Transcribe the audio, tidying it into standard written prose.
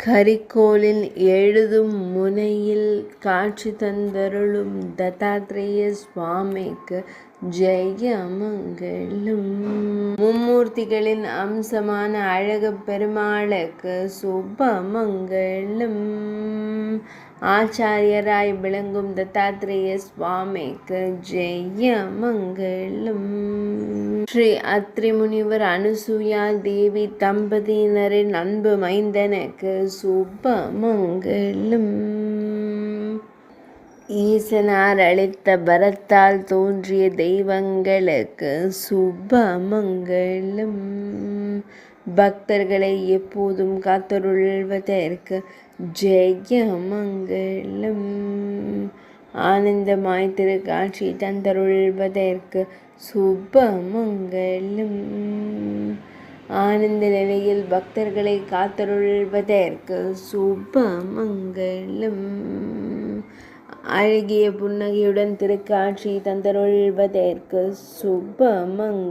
கரிக்கோலில் எழுதும் முனையில் காட்சி தந்தருளும் தத்தாத்ரேய சுவாமிக்கு ஜெயமங்கலம். மும்மூர்த்திகளின் அம்சமான அழகப் பெருமாளுக்கு சுபமங்கலம். ஆச்சாரியராய் விளங்கும் தத்தாத்ரேய சுவாமிக்கு ஜெயமங்கலம். ஸ்ரீ அத்ரி முனிவர் அனுசூயா தேவி தம்பதியினரின் அன்பு மைந்தனுக்கு சுபமங்கலம். ஈசனார் அளித்த வரத்தால் தோன்றிய தெய்வங்களுக்கு சுபமங்கலம். பக்தர்களை எப்போதும் காத்தருள்வதற்கு ஜெயமங்கலம். ஆனந்தமாய் திருக்காட்சி தந்தருள்வதற்கு சுபமங்கலம். ஆனந்த நிலையில் பக்தர்களை காத்தருள்வதற்கு சுபமங்கலம். அழகிய புன்னகையுடன் திருக்காட்சி தந்தருள்வதற்கு சுபமங்கலம்.